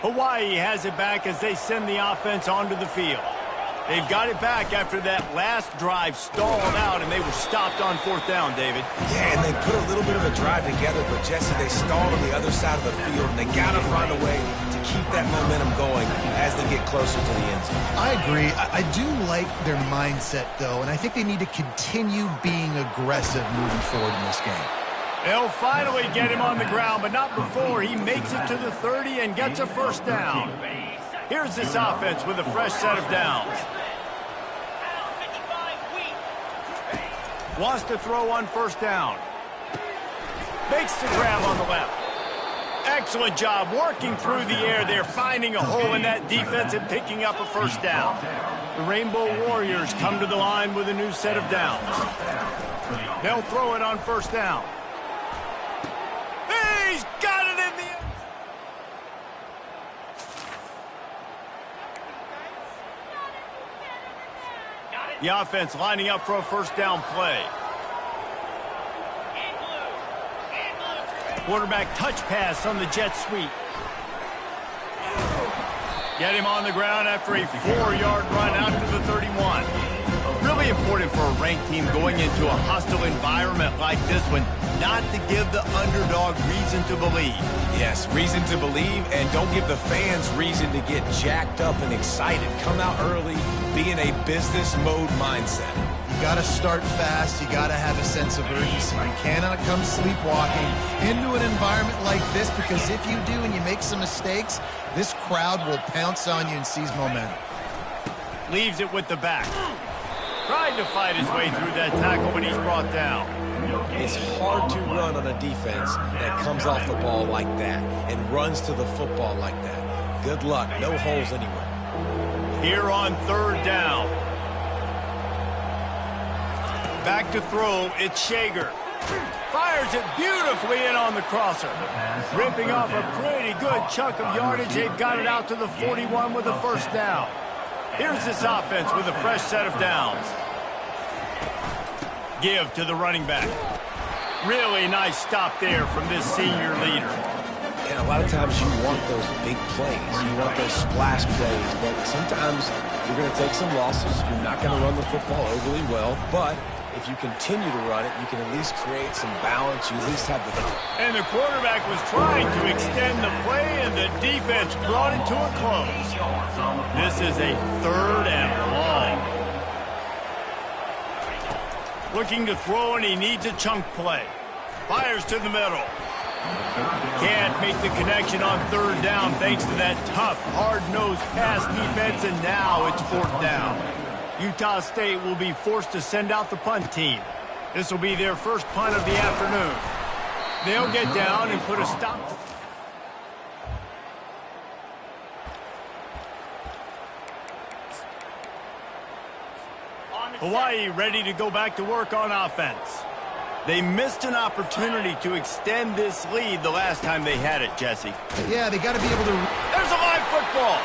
Hawaii has it back as they send the offense onto the field. They've got it back after that last drive stalled out, and they were stopped on 4th down, David. Yeah, and they put a little bit of a drive together, but Jesse, they stalled on the other side of the field, and they got to find a way to keep that momentum going as they get closer to the end zone. I agree. I do like their mindset, though, and I think they need to continue being aggressive moving forward in this game. They'll finally get him on the ground, but not before he makes it to the 30 and gets a 1st down. Here's this offense with a fresh set of downs. Wants to throw on 1st down. Makes the grab on the left. Excellent job working through the air there, finding a hole in that defense and picking up a 1st down. The Rainbow Warriors come to the line with a new set of downs. They'll throw it on 1st down. He's got it in the end. The offense lining up for a 1st down play. Quarterback touch pass on the jet sweep. Get him on the ground after a 4-yard run out to the 31. Really important for a ranked team going into a hostile environment like this one, not to give the underdog reason to believe. Yes, reason to believe, and don't give the fans reason to get jacked up and excited. Come out early, be in a business mode mindset. You got to start fast. You got to have a sense of urgency. You cannot come sleepwalking into an environment like this, because if you do and you make some mistakes, this crowd will pounce on you and seize momentum. Leaves it with the back. Trying to fight his way through that tackle, but he's brought down. It's hard to run on a defense that comes off the ball like that and runs to the football like that. Good luck. No holes anywhere. Here on 3rd down. Back to throw, it's Shager. Fires it beautifully in on the crosser. Ripping off a pretty good chunk of yardage. They've got it out to the 41 with a 1st down. Here's this offense with a fresh set of downs. Give to the running back. Really nice stop there from this senior leader. And a lot of times you want those big plays. You want those splash plays. But sometimes you're going to take some losses. You're not going to run the football overly well. But if you continue to run it, you can at least create some balance. You at least have the... And the quarterback was trying to extend the play, and the defense brought it to a close. This is a 3rd and long. Looking to throw, and he needs a chunk play. Fires to the middle. Can't make the connection on 3rd down thanks to that tough, hard-nosed pass defense, and now it's 4th down. Utah State will be forced to send out the punt team. This will be their first punt of the afternoon. They'll get down and put a stop. Hawaii ready to go back to work on offense. They missed an opportunity to extend this lead the last time they had it, Jesse. Yeah, they got to be able to... There's a live football.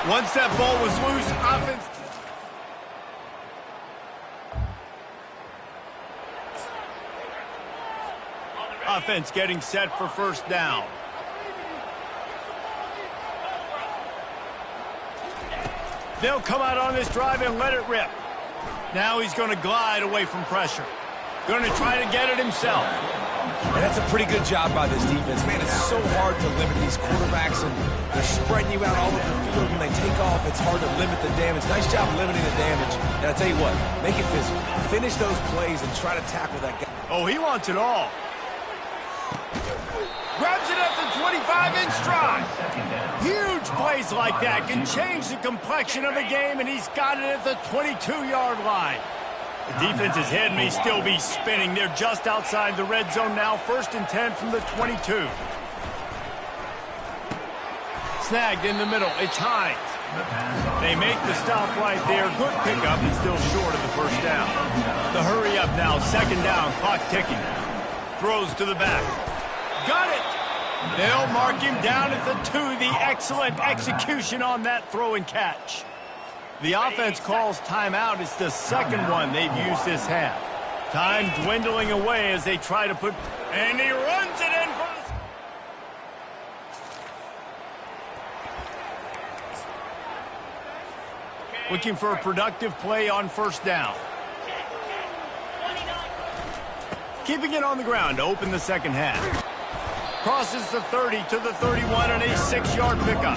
Once that ball was loose, offense... Offense getting set for 1st down. They'll come out on this drive and let it rip. Now he's going to glide away from pressure. Going to try to get it himself. And that's a pretty good job by this defense. Man, it's so hard to limit these quarterbacks, and they're spreading you out all over the field. When they take off, it's hard to limit the damage. Nice job limiting the damage. And I tell you what, make it physical. Finish those plays and try to tackle that guy. Oh, he wants it all. Grabs it at the 25-inch stride. Huge plays like that can change the complexion of a game, and he's got it at the 22-yard line. The defense's head may still be spinning. They're just outside the red zone now. 1st and 10 from the 22. Snagged in the middle. It's Hines. They make the stop right there. Good pickup, and still short of the 1st down. The hurry up now. 2nd down. Clock ticking. Throws to the back. Got it. They'll mark him down at the 2. The excellent execution on that throw and catch. The offense calls timeout. It's the 2nd one they've used this half. Time dwindling away as they try to put... And he runs it in for... Looking for a productive play on first down. Keeping it on the ground to open the second half. Crosses the 30 to the 31 and a 6-yard pickup.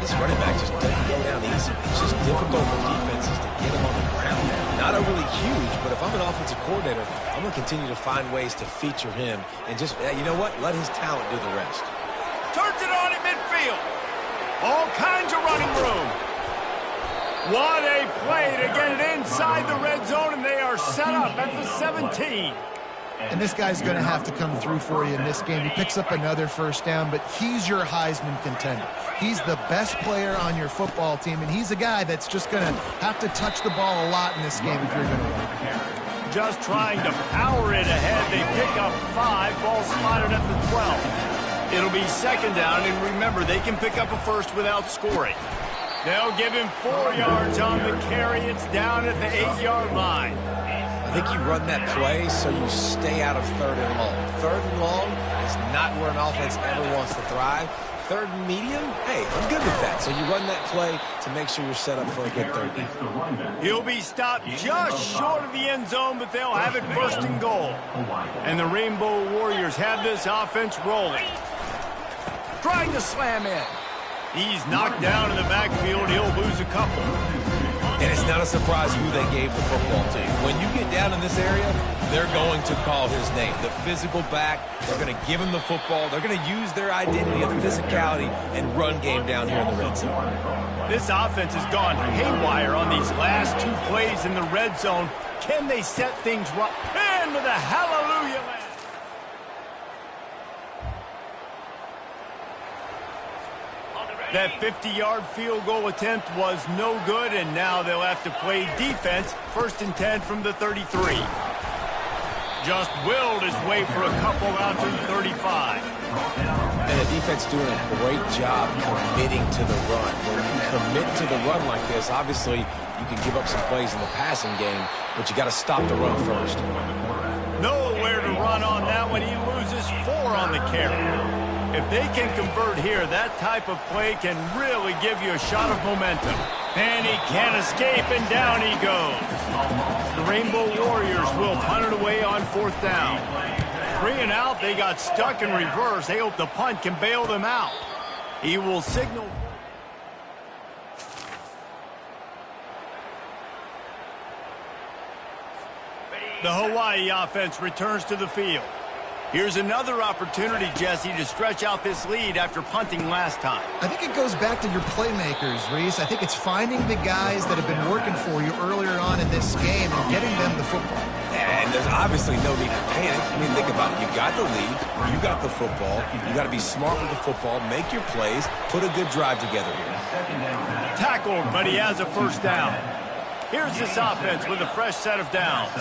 This running back just doesn't go down easy. It's just difficult for defenses to get him on the ground. Not overly huge, but if I'm an offensive coordinator, I'm going to continue to find ways to feature him and just, you know what, let his talent do the rest. Turns it on in midfield. All kinds of running room. What a play to get it inside the red zone, and they are set up at the 17. And this guy's going to have to come through for you in this game. He picks up another first down, but he's your Heisman contender. He's the best player on your football team, and he's a guy that's just going to have to touch the ball a lot in this game if you're going to win. Just trying to power it ahead. They pick up 5. Ball spotted at the 12. It'll be second down, and remember, they can pick up a first without scoring. They'll give him 4 yards on the carry. It's down at the 8-yard line. I think you run that play so you stay out of 3rd and long. 3rd and long is not where an offense ever wants to thrive. 3rd and medium, hey, I'm good with that. So you run that play to make sure you're set up for a good 3rd down. He'll be stopped just short of the end zone, but they'll have it 1st and goal. And the Rainbow Warriors have this offense rolling. Trying to slam in. He's knocked down in the backfield. He'll lose a couple. And it's not a surprise who they gave the football to. When you get down in this area, they're going to call his name. The physical back, they're going to give him the football. They're going to use their identity of physicality and run game down here in the red zone. This offense has gone haywire on these last 2 plays in the red zone. Can they set things right? Into the hallelujah land. That 50-yard field goal attempt was no good, and now they'll have to play defense. 1st and 10 from the 33. Just willed his way for a couple out to the 35. And the defense doing a great job committing to the run. When you commit to the run like this, obviously you can give up some plays in the passing game, but you got to stop the run first. Nowhere to run on that one. He loses 4 on the carry. If they can convert here, that type of play can really give you a shot of momentum. And he can't escape, and down he goes. The Rainbow Warriors will punt it away on 4th down. 3 and out, they got stuck in reverse. They hope the punt can bail them out. He will signal. The Hawaii offense returns to the field. Here's another opportunity, Jesse, to stretch out this lead after punting last time. I think it goes back to your playmakers, Reese. I think it's finding the guys that have been working for you earlier on in this game and getting them the football. And there's obviously no need to panic. I mean, think about it. You got the lead. You got the football. You got to be smart with the football. Make your plays. Put a good drive together here. Tackled, but he has a 1st down. Here's this offense with a fresh set of downs.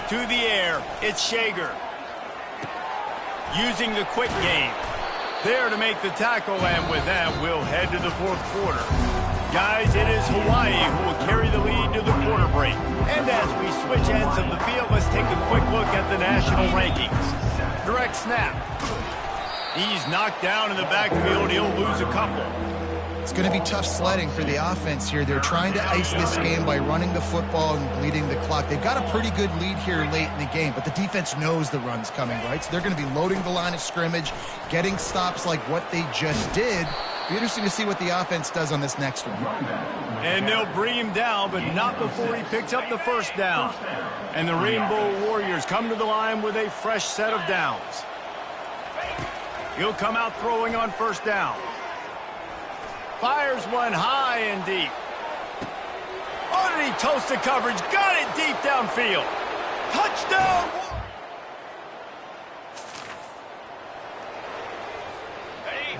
To the air, it's Shager. Using the quick game. There to make the tackle, and with that, we'll head to the 4th quarter. Guys, it is Hawaii who will carry the lead to the quarter break. And as we switch ends of the field, let's take a quick look at the national rankings. Direct snap. He's knocked down in the backfield. He'll lose a couple. It's going to be tough sledding for the offense here. They're trying to ice this game by running the football and bleeding the clock. They've got a pretty good lead here late in the game, but the defense knows the run's coming, right? So they're going to be loading the line of scrimmage, getting stops like what they just did. Be interesting to see what the offense does on this next one. And they'll bring him down, but not before he picks up the 1st down. And the Rainbow Warriors come to the line with a fresh set of downs. He'll come out throwing on 1st down. Fires one high and deep. Oh, did he toast the coverage? Got it deep downfield. Touchdown!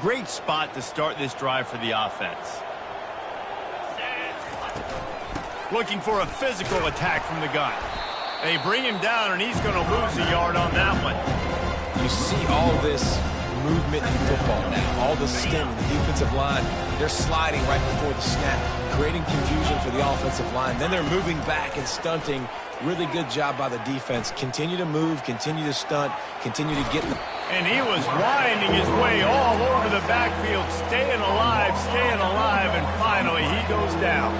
Great spot to start this drive for the offense. Looking for a physical attack from the gun. They bring him down, and he's going to lose a yard on that one. You see all this movement in football now. All the stem, the defensive line, they're sliding right before the snap, creating confusion for the offensive line. Then they're moving back and stunting. Really good job by the defense. Continue to move, continue to stunt, continue to get And he was winding his way all over the backfield, staying alive, and finally he goes down.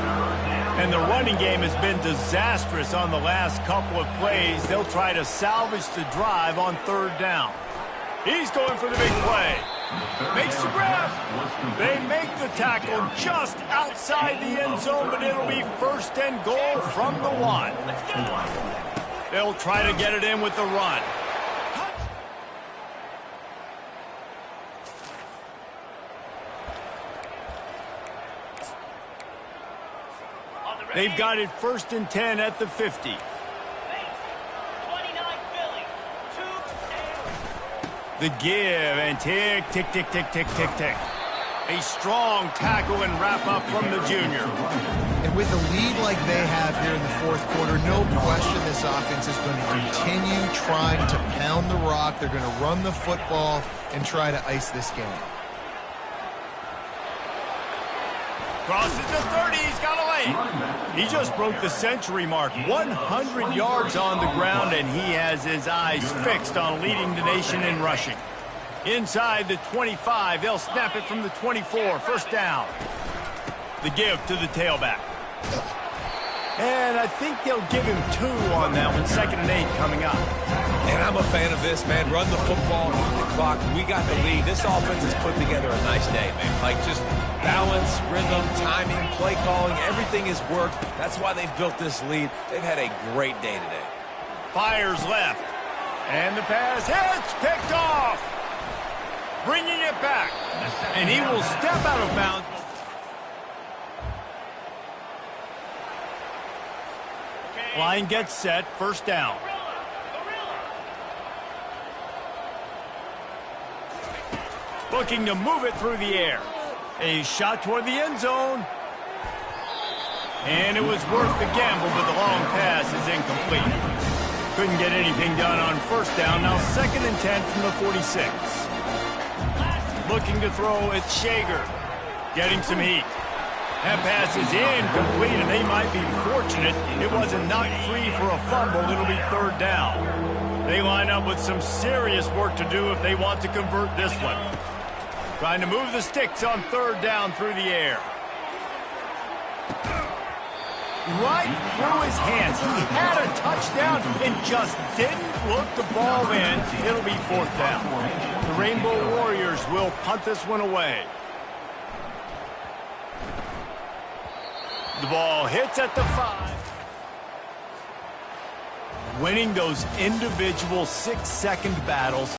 And the running game has been disastrous on the last couple of plays. They'll try to salvage the drive on third down. He's going for the big play. Makes the grab. They make the tackle just outside the end zone, but it'll be first and goal from the 1. They'll try to get it in with the run. They've got it first and 10 at the 50. The give and tick, tick, tick, tick, tick, tick, tick. A strong tackle and wrap up from the junior. And with a lead like they have here in the fourth quarter, no question this offense is going to continue trying to pound the rock. They're going to run the football and try to ice this game. Crosses the 30, he's got a lane. He just broke the century mark, 100 yards on the ground, and he has his eyes fixed on leading the nation in rushing. Inside the 25, they'll snap it from the 24, first down. The give to the tailback. And I think they'll give him 2 on that one, 2nd and 8 coming up. And I'm a fan of this, man. Run the football, eat the clock. We got the lead. This offense has put together a nice day, man. Like just balance, rhythm, timing, play calling, everything has worked. That's why they've built this lead. They've had a great day today. Fires left. And the pass hits, picked off. Bringing it back. And he will step out of bounds. Line gets set, first down. Looking to move it through the air. A shot toward the end zone. And it was worth the gamble, but the long pass is incomplete. Couldn't get anything done on first down. Now 2nd and 10 from the 46. Looking to throw, it's Shager. Getting some heat. That pass is incomplete, and they might be fortunate it wasn't knocked free for a fumble. It'll be third down. They line up with some serious work to do if they want to convert this one. Trying to move the sticks on third down through the air. Right through his hands. He had a touchdown and just didn't look the ball in. It'll be fourth down. The Rainbow Warriors will punt this one away. The ball hits at the 5. Winning those individual 6-second battles